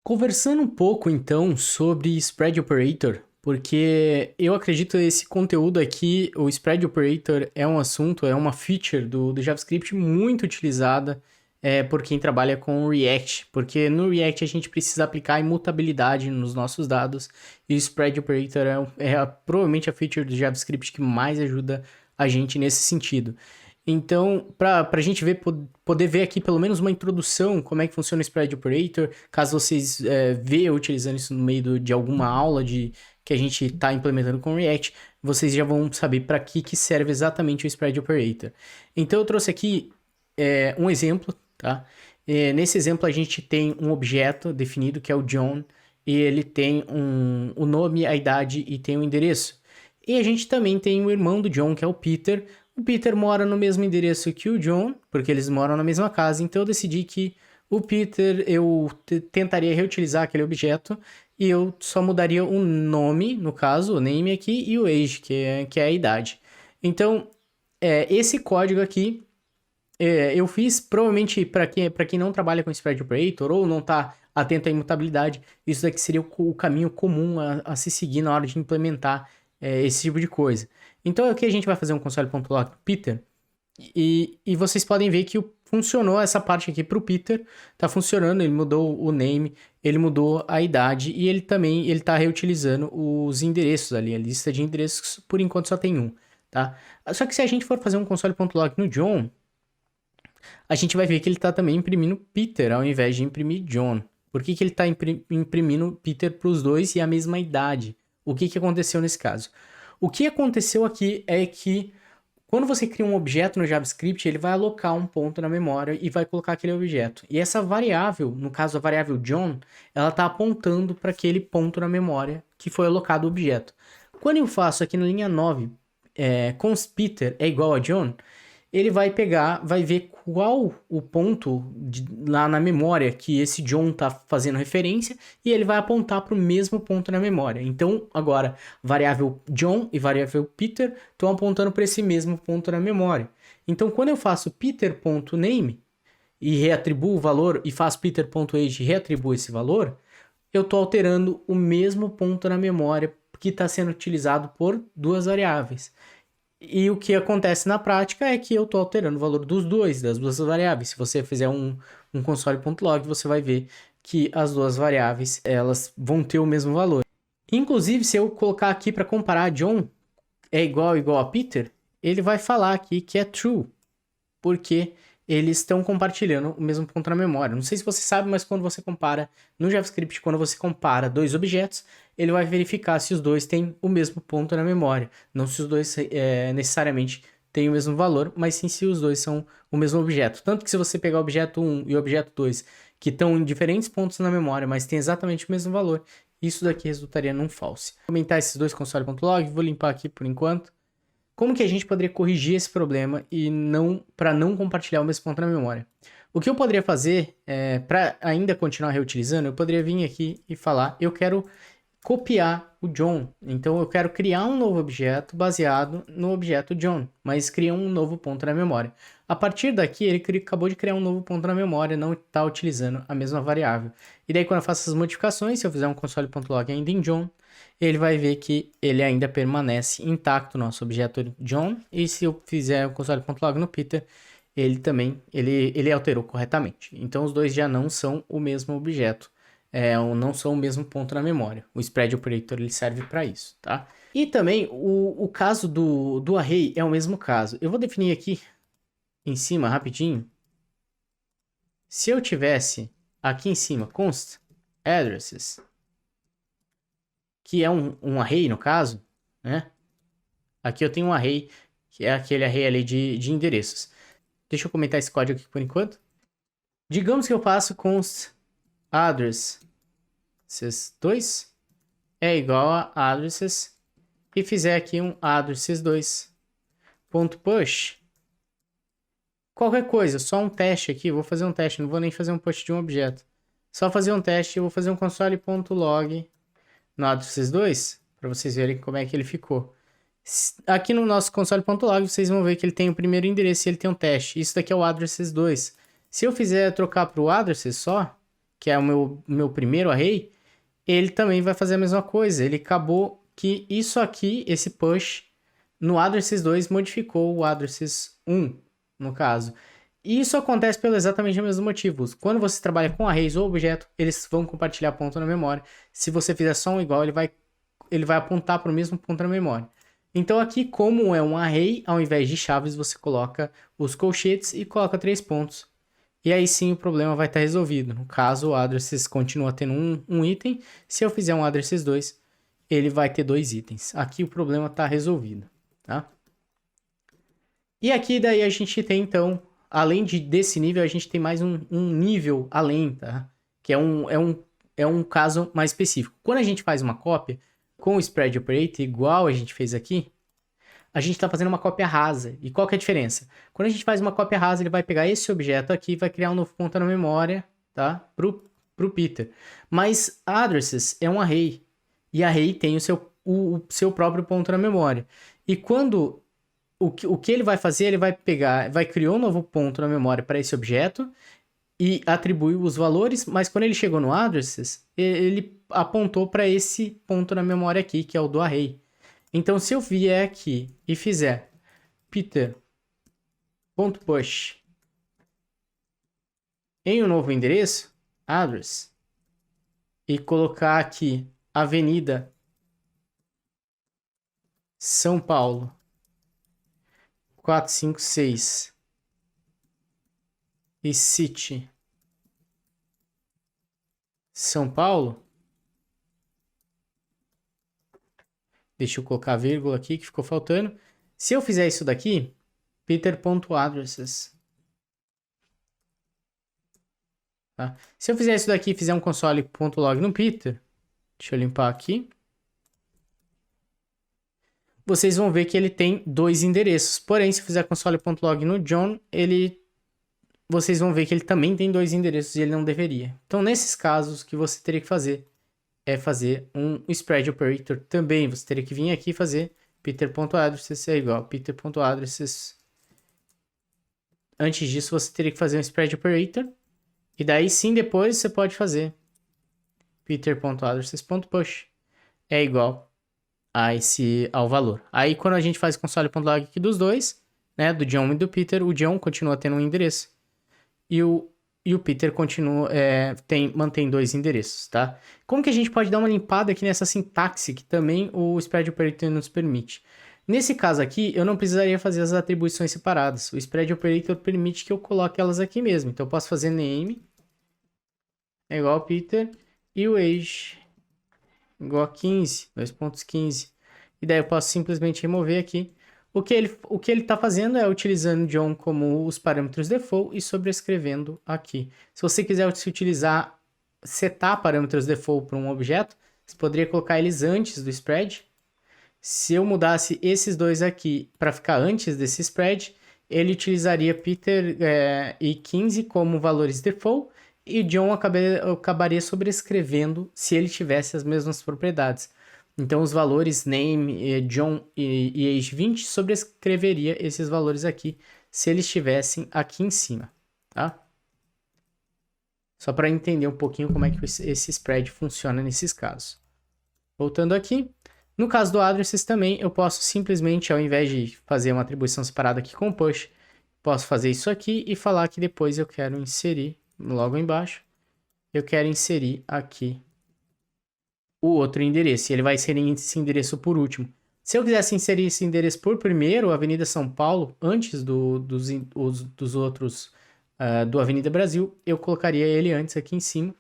Conversando um pouco então sobre Spread Operator, porque eu acredito que esse conteúdo aqui, o Spread Operator é um assunto, é uma feature do JavaScript muito utilizada por quem trabalha com React, porque no React a gente precisa aplicar imutabilidade nos nossos dados e o Spread Operator provavelmente a feature do JavaScript que mais ajuda a gente nesse sentido. Então, para a gente poder ver aqui pelo menos uma introdução, como é que funciona o Spread Operator, caso vocês vejam utilizando isso no meio de alguma aula que a gente está implementando com React, vocês já vão saber para que serve exatamente o Spread Operator. Então, eu trouxe aqui um exemplo, tá? Nesse exemplo, a gente tem um objeto definido que é o John, e ele tem o nome, a idade e tem o endereço. E a gente também tem o irmão do John, que é o Peter. O Peter mora no mesmo endereço que o John, porque eles moram na mesma casa, então eu decidi que o Peter eu tentaria reutilizar aquele objeto e eu só mudaria o nome, no caso, o name aqui, e o age, que é a idade. Então, esse código aqui eu fiz provavelmente para quem não trabalha com Spread Operator ou não está atento à imutabilidade, isso daqui seria o caminho comum a se seguir na hora de implementar esse tipo de coisa. Então aqui a gente vai fazer um console.log Peter e vocês podem ver que funcionou essa parte aqui para o Peter, tá funcionando, ele mudou o name, ele mudou a idade e ele também ele está reutilizando os endereços ali, a lista de endereços por enquanto só tem um, tá? Só que se a gente for fazer um console.log no John, a gente vai ver que ele está também imprimindo Peter ao invés de imprimir John. Por que ele está imprimindo Peter para os dois e a mesma idade? O que aconteceu nesse caso? O que aconteceu aqui é que quando você cria um objeto no JavaScript, ele vai alocar um ponto na memória e vai colocar aquele objeto. E essa variável, no caso a variável John, ela está apontando para aquele ponto na memória que foi alocado o objeto. Quando eu faço aqui na linha 9, const Peter é igual a John, ele vai pegar, vai ver qual o ponto lá na memória que esse John está fazendo referência e ele vai apontar para o mesmo ponto na memória. Então, agora, variável John e variável Peter estão apontando para esse mesmo ponto na memória. Então, quando eu faço peter.name e reatribuo o valor e faço peter.age e reatribuo esse valor, eu estou alterando o mesmo ponto na memória que está sendo utilizado por duas variáveis. E o que acontece na prática é que eu estou alterando o valor das duas variáveis. Se você fizer um console.log, você vai ver que as duas variáveis elas vão ter o mesmo valor. Inclusive, se eu colocar aqui para comparar John é igual a Peter, ele vai falar aqui que é true, porque eles estão compartilhando o mesmo ponto na memória. Não sei se você sabe, mas quando você compara no JavaScript, quando você compara dois objetos, ele vai verificar se os dois têm o mesmo ponto na memória. Não se os dois necessariamente têm o mesmo valor, mas sim se os dois são o mesmo objeto. Tanto que se você pegar o objeto 1 e o objeto 2, que estão em diferentes pontos na memória, mas têm exatamente o mesmo valor, isso daqui resultaria num false. Vou comentar esses dois console.log, vou limpar aqui por enquanto. Como que a gente poderia corrigir esse problema e para não compartilhar o mesmo ponto na memória? O que eu poderia fazer para ainda continuar reutilizando, eu poderia vir aqui e falar, eu quero copiar o John. Então eu quero criar um novo objeto baseado no objeto John, mas cria um novo ponto na memória. A partir daqui, ele acabou de criar um novo ponto na memória, não está utilizando a mesma variável. E daí, quando eu faço essas modificações, se eu fizer um console.log ainda em John, ele vai ver que ele ainda permanece intacto, nosso objeto John. E se eu fizer o console.log no Peter, ele também ele alterou corretamente. Então, os dois já não são o mesmo objeto. Não são o mesmo ponto na memória. O spread operator ele serve para isso, tá? E também o caso do array é o mesmo caso. Eu vou definir aqui em cima rapidinho. Se eu tivesse aqui em cima const addresses, que é um array no caso, né? Aqui eu tenho um array, que é aquele array ali de endereços. Deixa eu comentar esse código aqui por enquanto. Digamos que eu faço const addresses 2 é igual a addresses e fizer aqui um addresses2 ponto push. Qualquer coisa, só um teste aqui, vou fazer um teste, não vou nem fazer um push de um objeto. Só fazer um teste, eu vou fazer um console.log no addresses2 para vocês verem como é que ele ficou. Aqui no nosso console.log vocês vão ver que ele tem o primeiro endereço e ele tem um teste. Isso daqui é o addresses2. Se eu fizer trocar para o addresses só, que é o meu primeiro array, ele também vai fazer a mesma coisa. Ele acabou que isso aqui, esse push, no addresses 2 modificou o addresses 1, no caso. E isso acontece pelo exatamente o mesmo motivo. Quando você trabalha com arrays ou objeto, eles vão compartilhar ponto na memória. Se você fizer só um igual, ele vai apontar para o mesmo ponto na memória. Então aqui, como é um array, ao invés de chaves, você coloca os colchetes e coloca 3 pontos. E aí sim o problema vai estar resolvido. No caso, o addresses continua tendo um item. Se eu fizer um addresses 2, ele vai ter 2 itens. Aqui o problema está resolvido, tá? E aqui daí a gente tem, então, além desse nível, a gente tem mais um nível além, tá? Que é um caso mais específico. Quando a gente faz uma cópia com o spread operator, igual a gente fez aqui, a gente está fazendo uma cópia rasa. E qual que é a diferença? Quando a gente faz uma cópia rasa, ele vai pegar esse objeto aqui e vai criar um novo ponto na memória, tá? Pro Peter. Mas addresses é um array. E array tem o seu próprio ponto na memória. E quando o que ele vai fazer, ele vai criar um novo ponto na memória para esse objeto e atribui os valores, mas quando ele chegou no addresses, ele apontou para esse ponto na memória aqui, que é o do array. Então, se eu vier aqui e fizer peter.push em um novo endereço, address, e colocar aqui Avenida São Paulo 456 e City São Paulo, deixa eu colocar a vírgula aqui que ficou faltando. Se eu fizer isso daqui, peter.addresses. Tá? Se eu fizer isso daqui e fizer um console.log no Peter, deixa eu limpar aqui. Vocês vão ver que ele tem 2 endereços. Porém, se eu fizer console.log no John, vocês vão ver que ele também tem 2 endereços e ele não deveria. Então, nesses casos, o que você teria que fazer é fazer um spread operator também. Você teria que vir aqui e fazer peter.addresses é igual peter.addresses. Antes disso, você teria que fazer um spread operator. E daí sim, depois você pode fazer peter.addresses.push é igual ao valor. Aí quando a gente faz console.log aqui dos dois, né, do John e do Peter, o John continua tendo um endereço e o Peter continua mantém 2 endereços, tá? Como que a gente pode dar uma limpada aqui nessa sintaxe que também o spread operator nos permite? Nesse caso aqui, eu não precisaria fazer as atribuições separadas. O spread operator permite que eu coloque elas aqui mesmo. Então eu posso fazer name é igual a Peter e o age igual a 15, 2.15. E daí eu posso simplesmente remover aqui. O que ele está fazendo é utilizando John como os parâmetros default e sobrescrevendo aqui. Se você quiser setar parâmetros default para um objeto, você poderia colocar eles antes do spread. Se eu mudasse esses dois aqui para ficar antes desse spread, ele utilizaria Peter e 15 como valores default e John acabaria sobrescrevendo se ele tivesse as mesmas propriedades. Então, os valores name, John e age 20 sobrescreveria esses valores aqui se eles estivessem aqui em cima, tá? Só para entender um pouquinho como é que esse spread funciona nesses casos. Voltando aqui, no caso do addresses também, eu posso simplesmente, ao invés de fazer uma atribuição separada aqui com push, posso fazer isso aqui e falar que depois eu quero inserir, logo embaixo, eu quero inserir aqui o outro endereço, e ele vai inserir esse endereço por último. Se eu quisesse inserir esse endereço por primeiro, Avenida São Paulo, antes dos outros, do Avenida Brasil, eu colocaria ele antes aqui em cima,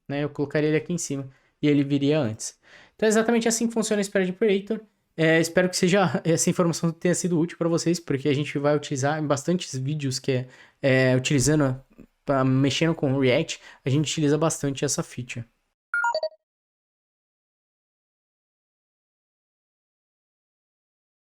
né? Eu colocaria ele aqui em cima e ele viria antes. Então é exatamente assim que funciona o spread operator. Espero que essa informação tenha sido útil para vocês, porque a gente vai utilizar em bastantes vídeos utilizando, mexendo com o React, a gente utiliza bastante essa feature.